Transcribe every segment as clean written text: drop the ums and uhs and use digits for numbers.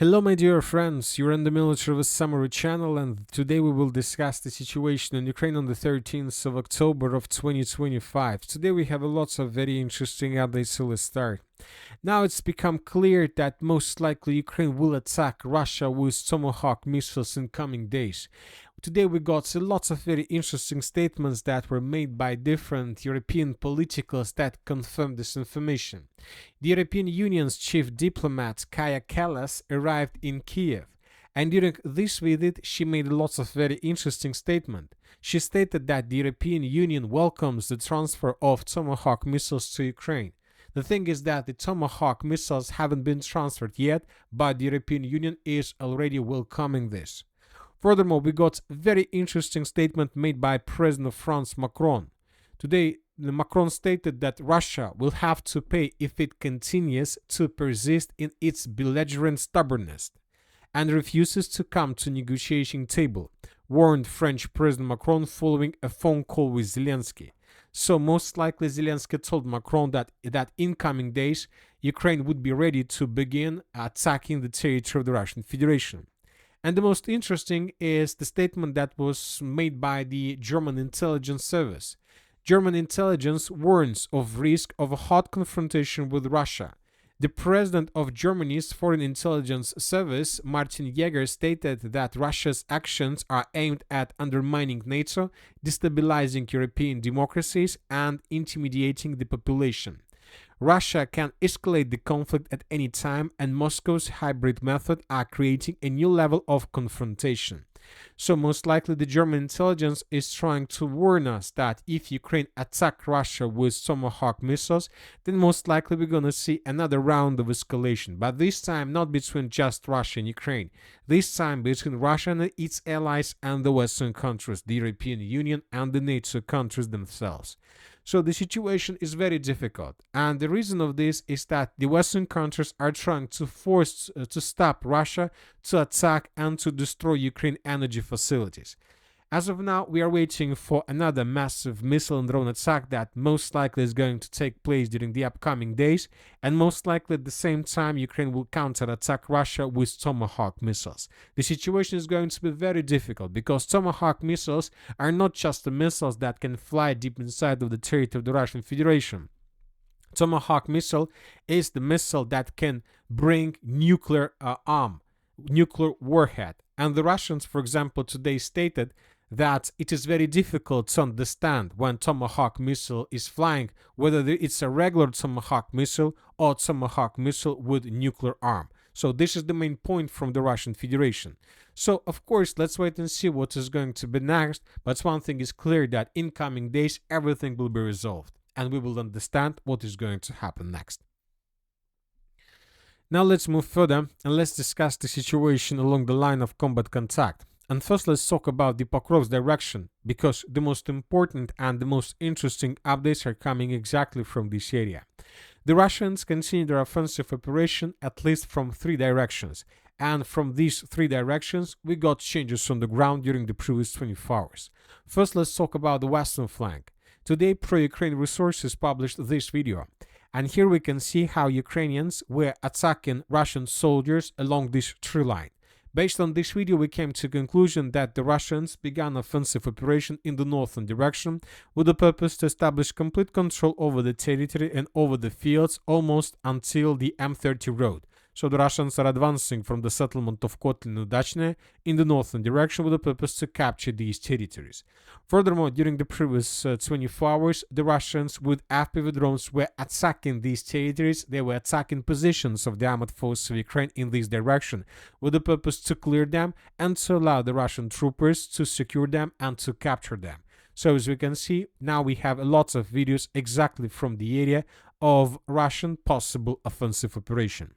Hello, my dear friends. You're in the Military of Summary channel, and today we will discuss the situation in Ukraine on the 13th of October of 2025. Today we have a lots of very interesting updates, so let's start. Now it's become clear that most likely Ukraine will attack Russia with Tomahawk missiles in coming days. Today we got lots of very interesting statements that were made by different European politicals that confirm this information. The European Union's chief diplomat Kaja Kallas arrived in Kiev, and during this visit she made lots of very interesting statements. She stated that the European Union welcomes the transfer of Tomahawk missiles to Ukraine. The thing is that the Tomahawk missiles haven't been transferred yet, but the European Union is already welcoming this. Furthermore, we got a very interesting statement made by President of France Macron. Today, Macron stated that Russia will have to pay if it continues to persist in its belligerent stubbornness and refuses to come to negotiation table, warned French President Macron following a phone call with Zelensky. So most likely Zelensky told Macron that in coming days Ukraine would be ready to begin attacking the territory of the Russian Federation. And the most interesting is the statement that was made by the German intelligence service. German intelligence warns of risk of a hot confrontation with Russia. The president of Germany's Foreign Intelligence Service, Martin Jäger, stated that Russia's actions are aimed at undermining NATO, destabilizing European democracies, and intimidating the population. Russia can escalate the conflict at any time, and Moscow's hybrid method are creating a new level of confrontation. So most likely the German intelligence is trying to warn us that if Ukraine attack Russia with Tomahawk missiles, then most likely we're going to see another round of escalation. But this time not between just Russia and Ukraine. This time between Russia and its allies and the Western countries, the European Union and the NATO countries themselves. So the situation is very difficult, and the reason of this is that the Western countries are trying to force to stop Russia to attack and to destroy Ukraine energy facilities. As of now, we are waiting for another massive missile and drone attack that most likely is going to take place during the upcoming days, and most likely at the same time Ukraine will counterattack Russia with Tomahawk missiles. The situation is going to be very difficult because Tomahawk missiles are not just the missiles that can fly deep inside of the territory of the Russian Federation. Tomahawk missile is the missile that can bring nuclear nuclear warhead. And the Russians, for example, today stated that it is very difficult to understand when Tomahawk missile is flying, whether it's a regular Tomahawk missile or Tomahawk missile with nuclear arm. So this is the main point from the Russian Federation. So of course, let's wait and see what is going to be next, but one thing is clear that in coming days everything will be resolved and we will understand what is going to happen next. Now let's move further and let's discuss the situation along the line of combat contact. And first let's talk about the Pokrov's direction, because the most important and the most interesting updates are coming exactly from this area. The Russians continue their offensive operation at least from 3 directions, and from these 3 directions we got changes on the ground during the previous 24 hours. First let's talk about the western flank. Today pro-Ukraine resources published this video, and here we can see how Ukrainians were attacking Russian soldiers along this tree line. Based on this video, we came to the conclusion that the Russians began offensive operation in the northern direction with the purpose to establish complete control over the territory and over the fields almost until the M30 road. So the Russians are advancing from the settlement of Kotlin Udachne in the northern direction with the purpose to capture these territories. Furthermore, during the previous 24 hours, the Russians with FPV drones were attacking these territories. They were attacking positions of the armored forces of Ukraine in this direction with the purpose to clear them and to allow the Russian troopers to secure them and to capture them. So as we can see, now we have lots of videos exactly from the area of Russian possible offensive operation.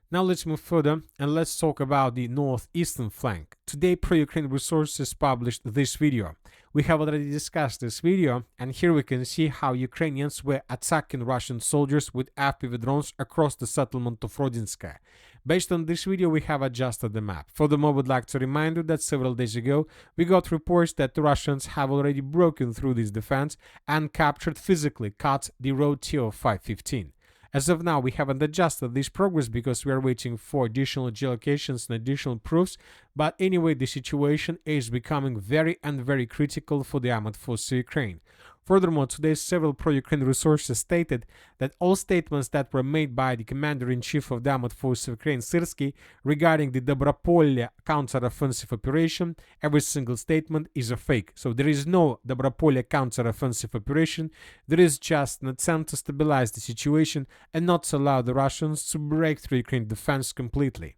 Now let's move further and let's talk about the northeastern flank. Today pro-Ukraine resources published this video. We have already discussed this video, and here we can see how Ukrainians were attacking Russian soldiers with FPV drones across the settlement of Rodinskaya. Based on this video, we have adjusted the map. Furthermore, I would like to remind you that several days ago, we got reports that the Russians have already broken through this defense and captured physically cut the road TO 515. As of now, we haven't adjusted this progress because we are waiting for additional geolocations and additional proofs, but anyway, the situation is becoming very and very critical for the armed forces of Ukraine. Furthermore, today several pro-Ukraine resources stated that all statements that were made by the commander-in-chief of the armed forces of Ukraine, Syrsky, regarding the Dobropolye counter-offensive operation, every single statement is a fake. So there is no Dobropolye counter-offensive operation. There is just an attempt to stabilize the situation and not to allow the Russians to break through Ukraine defense completely.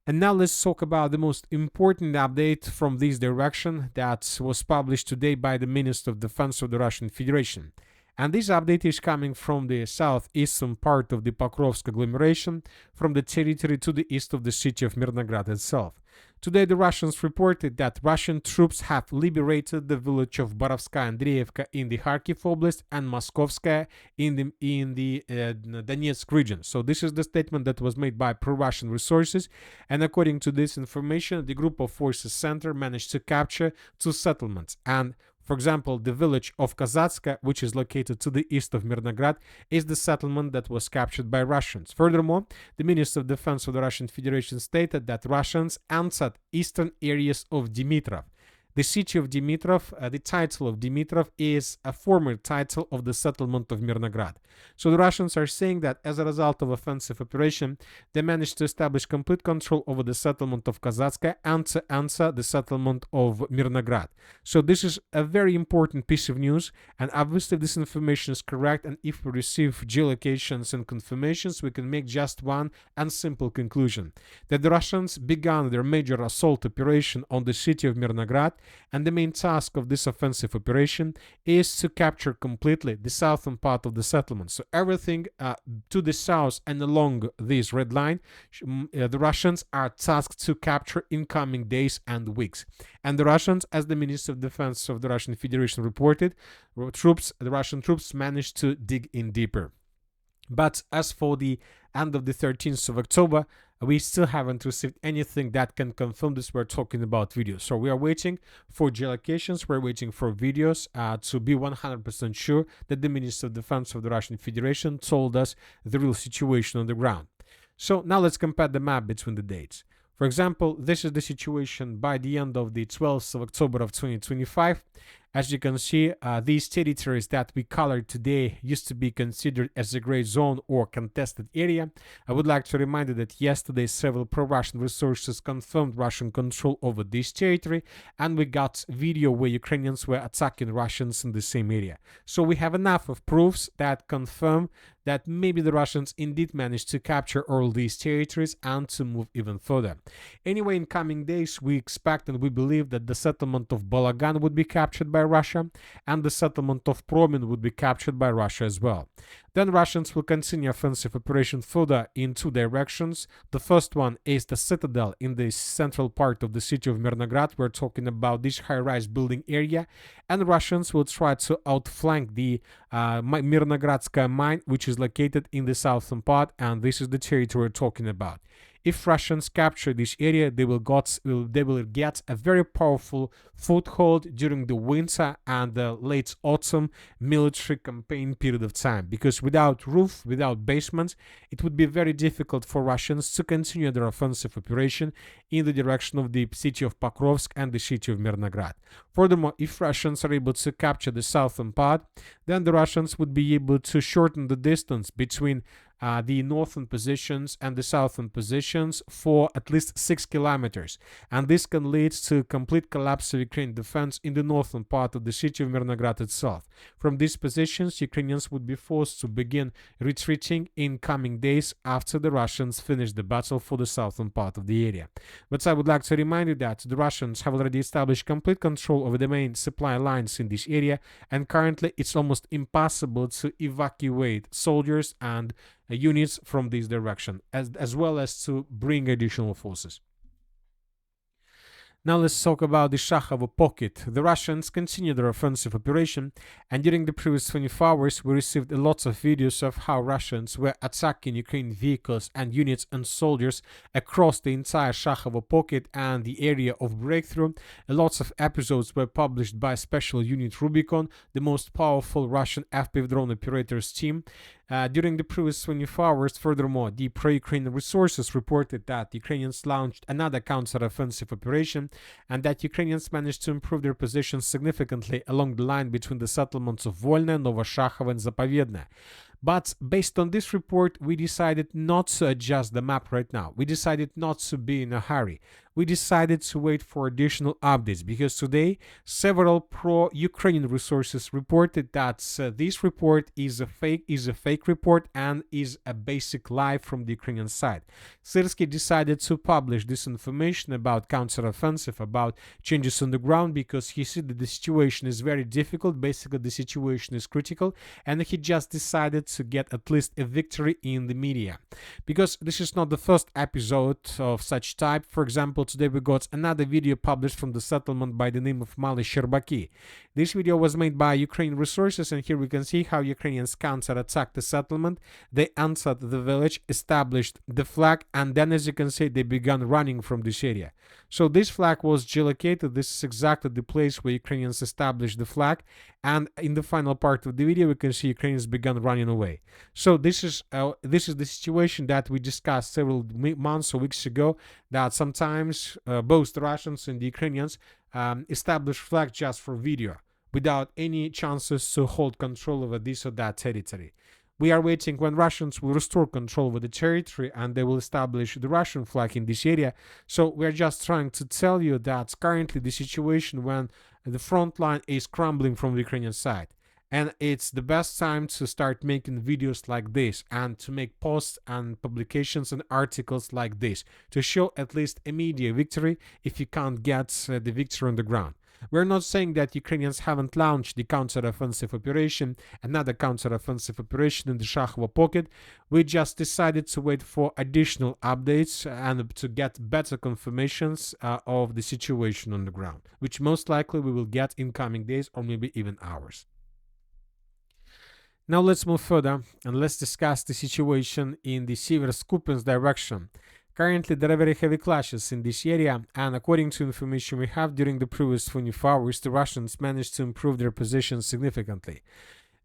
And now let's talk about the most important update from this direction that was published today by the Minister of Defense of the Russian Federation. And this update is coming from the southeastern part of the Pokrovsk agglomeration, from the territory to the east of the city of Mirnograd itself. Today, the Russians reported that Russian troops have liberated the village of Borovskaya Andreevka in the Kharkiv Oblast and Moskovskaya in the Donetsk region. So this is the statement that was made by pro-Russian resources, and according to this information, the group of forces center managed to capture 2 settlements. And for example, the village of Kazatska, which is located to the east of Mirnograd, is the settlement that was captured by Russians. Furthermore, the Minister of Defense of the Russian Federation stated that Russians entered eastern areas of Dimitrov. The city of Dimitrov, the title of Dimitrov is a former title of the settlement of Mirnograd. So the Russians are saying that as a result of offensive operation, they managed to establish complete control over the settlement of Kazatska and to answer the settlement of Mirnograd. So this is a very important piece of news, and obviously if this information is correct, and if we receive geolocations and confirmations, we can make just one and simple conclusion, that the Russians began their major assault operation on the city of Mirnograd, and the main task of this offensive operation is to capture completely the southern part of the settlement. So everything to the south and along this red line, the Russians are tasked to capture in coming days and weeks. And the Russians, as the Minister of Defense of the Russian Federation reported, the Russian troops managed to dig in deeper. But as for the end of the 13th of October, we still haven't received anything that can confirm this. We're talking about videos. So we are waiting for geolocations, we're waiting for videos to be 100% sure that the Minister of Defense of the Russian Federation told us the real situation on the ground. So now let's compare the map between the dates. For example, this is the situation by the end of the 12th of October of 2025. As you can see, these territories that we colored today used to be considered as a gray zone or contested area. I would like to remind you that yesterday several pro-Russian resources confirmed Russian control over this territory, and we got video where Ukrainians were attacking Russians in the same area. So we have enough of proofs that confirm that maybe the Russians indeed managed to capture all these territories and to move even further. Anyway, in coming days, we expect and we believe that the settlement of Balagan would be captured by Russia, and the settlement of Promin would be captured by Russia as well. Then Russians will continue offensive operation further in 2 directions. The first one is the citadel in the central part of the city of Mirnograd. We're talking about this high-rise building area, and Russians will try to outflank the Mirnogradskaya mine, which is located in the southern part, and this is the territory we're talking about. If Russians capture this area, they will get a very powerful foothold during the winter and the late autumn military campaign period of time, because without roof, without basements, it would be very difficult for Russians to continue their offensive operation in the direction of the city of Pokrovsk and the city of Mirnograd. Furthermore, if Russians are able to capture the southern part, then the Russians would be able to shorten the distance between the northern positions and the southern positions for at least 6 kilometers, and this can lead to complete collapse of Ukraine defense in the northern part of the city of Mirnograd itself. From these positions, Ukrainians would be forced to begin retreating in coming days after the Russians finish the battle for the southern part of the area. But I would like to remind you that the Russians have already established complete control over the main supply lines in this area, and currently it's almost impossible to evacuate soldiers and units from this direction, as well as to bring additional forces. Now let's talk about the Shakhovo pocket. The Russians continue their offensive operation, and during the previous 24 hours we received lots of videos of how Russians were attacking Ukrainian vehicles and units and soldiers across the entire Shakhovo pocket and the area of breakthrough. Lots of episodes were published by Special Unit Rubicon, the most powerful Russian FPV drone operators team. During the previous 24 hours, furthermore, the pro-Ukrainian resources reported that Ukrainians launched another counter-offensive operation and that Ukrainians managed to improve their position significantly along the line between the settlements of Volne, Novoshakhov, and Zapovedne. But based on this report, we decided not to adjust the map right now. We decided not to be in a hurry. We decided to wait for additional updates because today several pro-Ukrainian resources reported that this report is a fake report and is a basic lie from the Ukrainian side. Syrskyi decided to publish this information about counteroffensive, about changes on the ground, because he said that the situation is very difficult. Basically, the situation is critical, and he just decided to get at least a victory in the media. Because this is not the first episode of such type. For example, today we got another video published from the settlement by the name of Mali Sherbaki. This video was made by Ukrainian resources, and here we can see how Ukrainians counter-attacked the settlement. They entered the village, established the flag, and then, as you can see, they began running from this area. So this flag was geolocated. This is exactly the place where Ukrainians established the flag, and in the final part of the video we can see Ukrainians began running away. So this is the situation that we discussed several months or weeks ago, that sometimes both the Russians and the Ukrainians establish flag just for video without any chances to hold control over this or that territory. We are waiting when Russians will restore control over the territory and they will establish the Russian flag in this area. So we're just trying to tell you that currently the situation when the front line is crumbling from the Ukrainian side. And it's the best time to start making videos like this and to make posts and publications and articles like this to show at least a media victory if you can't get the victory on the ground. We're not saying that Ukrainians haven't launched the counter-offensive operation, another counter-offensive operation in the Shakhovo pocket. We just decided to wait for additional updates and to get better confirmations of the situation on the ground, which most likely we will get in coming days or maybe even hours. Now let's move further and let's discuss the situation in the Seversk-Kupiansk direction. Currently, there are very heavy clashes in this area, and according to information we have, during the previous 24 hours, the Russians managed to improve their position significantly.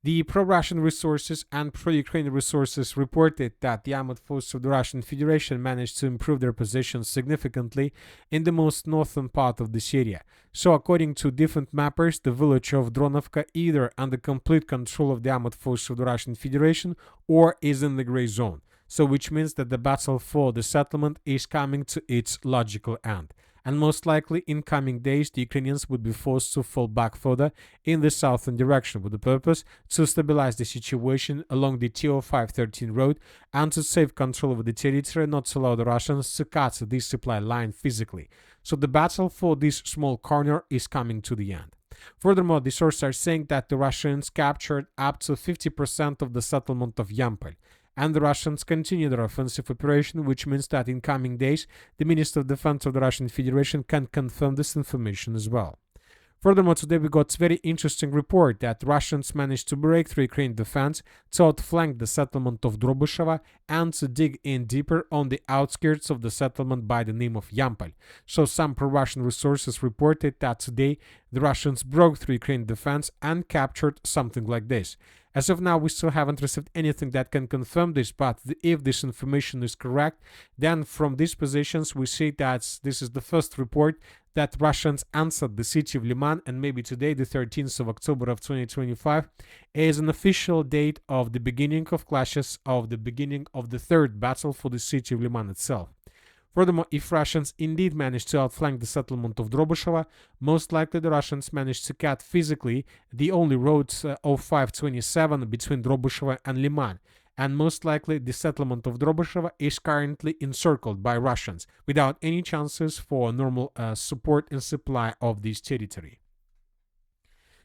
The pro-Russian resources and pro-Ukrainian resources reported that the armed forces of the Russian Federation managed to improve their position significantly in the most northern part of this area. So, according to different mappers, the village of Dronovka either under complete control of the armed forces of the Russian Federation or is in the gray zone. So, which means that the battle for the settlement is coming to its logical end. And most likely in coming days the Ukrainians would be forced to fall back further in the southern direction with the purpose to stabilize the situation along the TO513 road and to save control over the territory, not to allow the Russians to cut this supply line physically. So the battle for this small corner is coming to the end. Furthermore, the sources are saying that the Russians captured up to 50% of the settlement of Yampol. And the Russians continue their offensive operation, which means that in coming days, the Minister of Defense of the Russian Federation can confirm this information as well. Furthermore, today we got a very interesting report that Russians managed to break through Ukrainian defense to outflank the settlement of Drobyshevo and to dig in deeper on the outskirts of the settlement by the name of Yampol. So some pro-Russian resources reported that today the Russians broke through Ukrainian defense and captured something like this. As of now, we still haven't received anything that can confirm this, but if this information is correct, then from these positions we see that this is the first report that Russians answered the city of Liman, and maybe today, the 13th of October of 2025, is an official date of the beginning of clashes, of the beginning of the third battle for the city of Liman itself. Furthermore, if Russians indeed manage to outflank the settlement of Drobyshevo, most likely the Russians managed to cut physically the only road of 527 between Drobyshevo and Liman, and most likely the settlement of Drobyshevo is currently encircled by Russians without any chances for normal support and supply of this territory.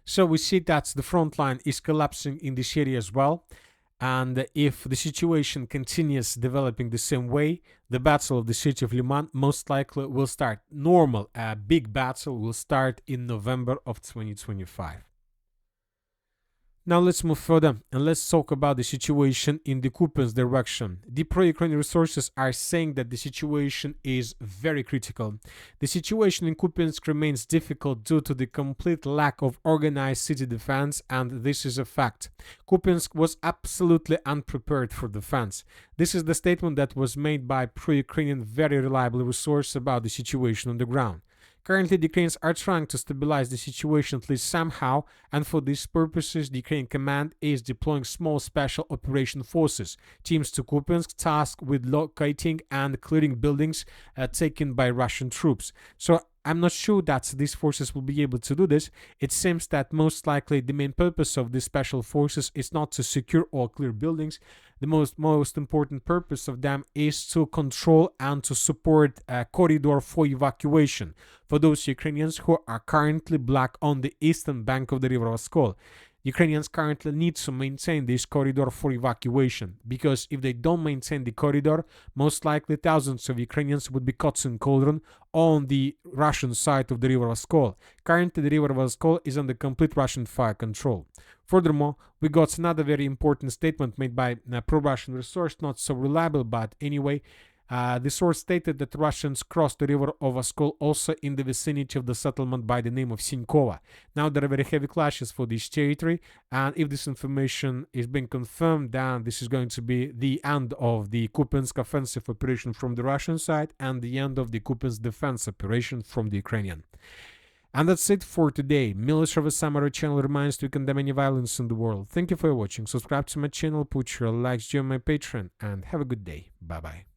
So we see that the front line is collapsing in this area as well. And if the situation continues developing the same way, the battle of the city of Liman most likely will start. Normal, a big battle will start in November of 2025. Now let's move further and let's talk about the situation in the Kupiansk direction. The pro-Ukrainian resources are saying that the situation is very critical. The situation in Kupiansk remains difficult due to the complete lack of organized city defense, and this is a fact. Kupiansk was absolutely unprepared for defense. This is the statement that was made by pro-Ukrainian very reliable resource about the situation on the ground. Currently, the Ukrainians are trying to stabilize the situation at least somehow, and for these purposes, the Ukrainian command is deploying small special operation forces, teams to Kupiansk, tasked with locating and clearing buildings taken by Russian troops. So I'm not sure that these forces will be able to do this. It seems that most likely the main purpose of these special forces is not to secure or clear buildings. The most important purpose of them is to control and to support a corridor for evacuation for those Ukrainians who are currently blocked on the eastern bank of the river Oskol. Ukrainians currently need to maintain this corridor for evacuation, because if they don't maintain the corridor, most likely thousands of Ukrainians would be caught in cauldron on the Russian side of the river Oskol. Currently, the river Oskol is under complete Russian fire control. Furthermore, we got another very important statement made by a pro-Russian resource, not so reliable, but anyway. The source stated that Russians crossed the river of Oskol also in the vicinity of the settlement by the name of Sinkova. Now there are very heavy clashes for this territory, and if this information is being confirmed, then this is going to be the end of the Kupiansk offensive operation from the Russian side and the end of the Kupiansk defense operation from the Ukrainian. And that's it for today. Military of a Samurai channel reminds to condemn any violence in the world. Thank you for watching. Subscribe to my channel, put your likes, join my Patreon, and have a good day. Bye bye.